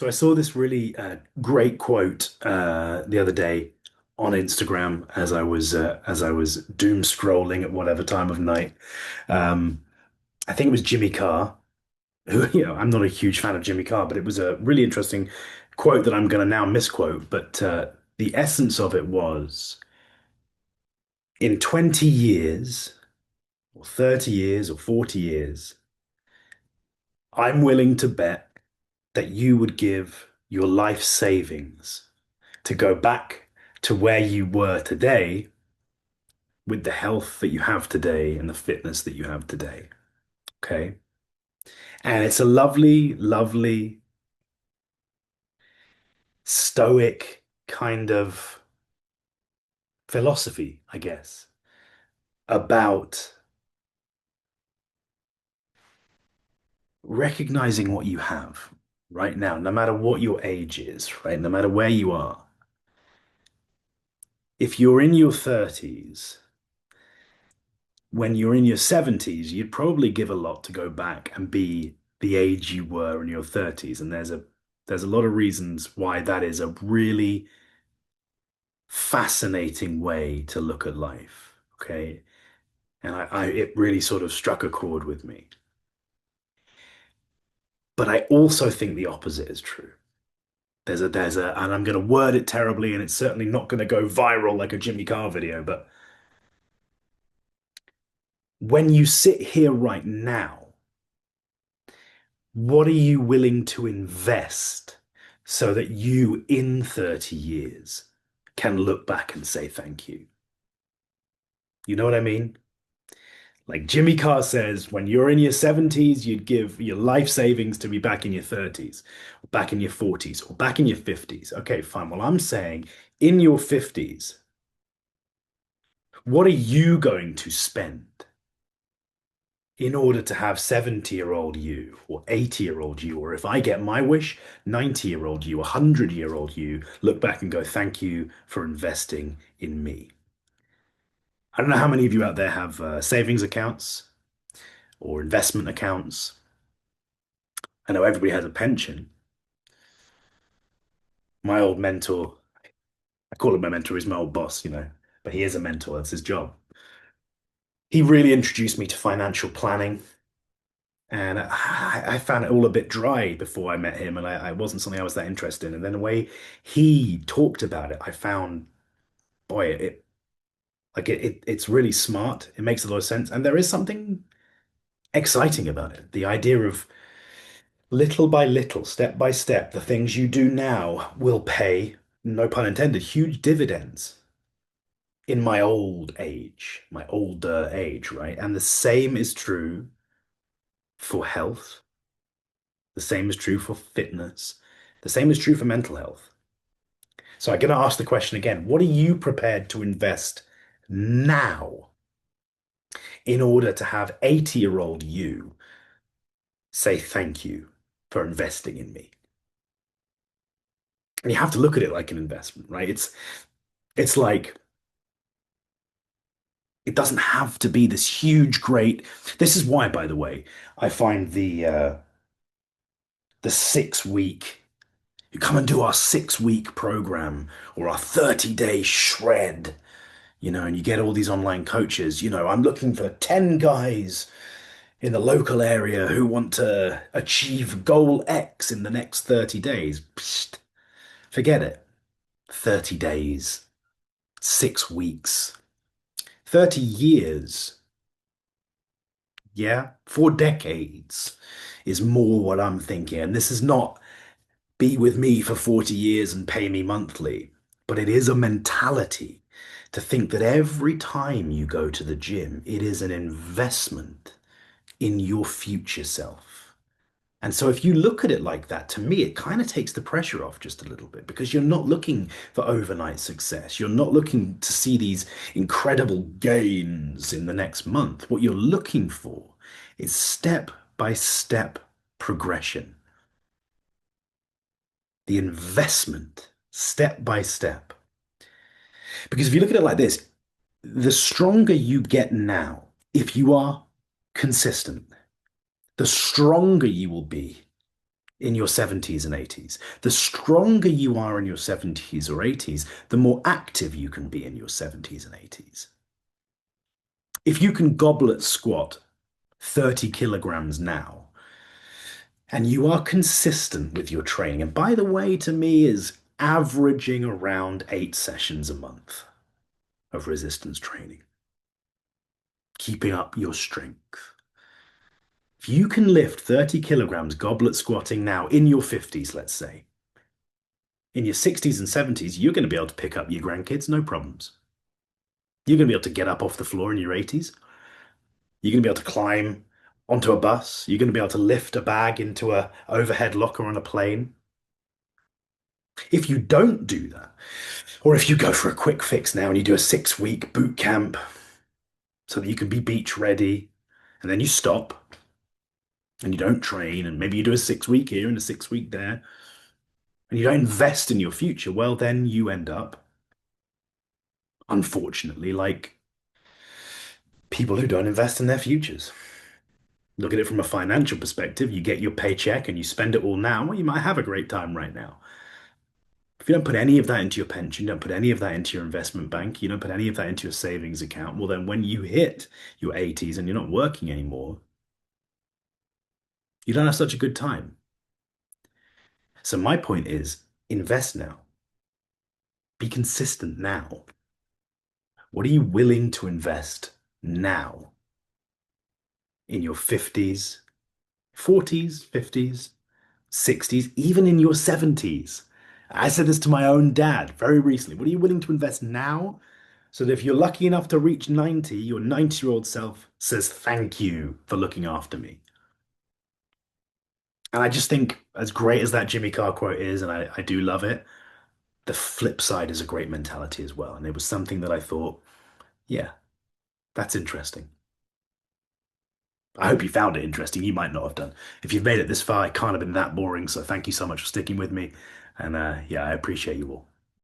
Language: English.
So I saw this really great quote the other day on Instagram as I was doom scrolling at whatever time of night. Um, I think it was Jimmy Carr, who I'm not a huge fan of Jimmy Carr, but it was a really interesting quote that I'm going to now misquote. But the essence of it was, in 20 years, or 30 years, or 40 years, I'm willing to bet that you would give your life savings to go back to where you were today with the health that you have today and the fitness that you have today. Okay. And it's a lovely, lovely, stoic kind of philosophy, I guess, about recognizing what you have right now, no matter what your age is, right? No matter where you are. If you're in your 30s, when you're in your 70s, you'd probably give a lot to go back and be the age you were in your 30s. And there's a lot of reasons why that is a really fascinating way to look at life. Okay. And it really sort of struck a chord with me. But I also think the opposite is true. And I'm going to word it terribly, and it's certainly not going to go viral like a Jimmy Carr video. But when you sit here right now, what are you willing to invest so that you, in 30 years, can look back and say thank you? You know what I mean? Like Jimmy Carr says, when you're in your 70s, you'd give your life savings to be back in your 30s, or back in your 40s, or back in your 50s. Okay, fine. Well, I'm saying in your 50s, what are you going to spend in order to have 70-year-old you or 80-year-old you, or if I get my wish, 90-year-old you, 100-year-old you, look back and go, thank you for investing in me. I don't know how many of you out there have savings accounts or investment accounts. I know everybody has a pension. My old mentor, I call him my mentor, he's my old boss, but he is a mentor, that's his job. He really introduced me to financial planning. And I found it all a bit dry before I met him, and I wasn't something I was that interested in. And then the way he talked about it, I found, boy, it's really smart. It makes a lot of sense, and there is something exciting about it. The idea of little by little, step by step, the things you do now will pay, no pun intended, huge dividends in my older age, right? And the same is true for health. The same is true for fitness. The same is true for mental health. So I'm going to ask the question again. What are you prepared to invest now in order to have 80-year-old you say thank you for investing in me? And you have to look at it like an investment, right? It's like it doesn't have to be this huge, great. This is why, by the way, I find the 6 week. You come and do our 6 week program or our 30-day shred, and you get all these online coaches. I'm looking for 10 guys in the local area who want to achieve goal X in the next 30 days. Psst, forget it. 30 days, 6 weeks, 30 years. Yeah, 4 decades is more what I'm thinking. And this is not be with me for 40 years and pay me monthly. But it is a mentality to think that every time you go to the gym, it is an investment in your future self. And so if you look at it like that, to me, it kind of takes the pressure off just a little bit because you're not looking for overnight success. You're not looking to see these incredible gains in the next month. What you're looking for is step by step progression, the investment step by step. Because if you look at it like this, the stronger you get now, if you are consistent, the stronger you will be in your 70s and 80s. The stronger you are in your 70s or 80s, the more active you can be in your 70s and 80s. If you can goblet squat 30 kilograms now, and you are consistent with your training, and by the way, to me, is averaging around 8 sessions a month of resistance training, keeping up your strength. If you can lift 30 kilograms goblet squatting now in your 50s, let's say, in your 60s and 70s, you're going to be able to pick up your grandkids, no problems. You're going to be able to get up off the floor in your 80s. You're going to be able to climb onto a bus. You're going to be able to lift a bag into a overhead locker on a plane. If you don't do that, or if you go for a quick fix now and you do a 6 week boot camp so that you can be beach ready, and then you stop and you don't train, and maybe you do a 6 week here and a 6 week there, and you don't invest in your future, well, then you end up, unfortunately, like people who don't invest in their futures. Look at it from a financial perspective. You get your paycheck and you spend it all now. Well, you might have a great time right now. If you don't put any of that into your pension, you don't put any of that into your investment bank, you don't put any of that into your savings account, well, then when you hit your 80s and you're not working anymore, you don't have such a good time. So my point is invest now. Be consistent now. What are you willing to invest now in your 50s, 40s, 50s, 60s, even in your 70s? I said this to my own dad very recently. What are you willing to invest now so that if you're lucky enough to reach 90, your 90-year-old self says thank you for looking after me? And I just think, as great as that Jimmy Carr quote is, and I do love it, the flip side is a great mentality as well. And it was something that I thought, yeah, that's interesting. I hope you found it interesting. You might not have done. If you've made it this far, it can't have been that boring. So thank you so much for sticking with me. And yeah, I appreciate you all.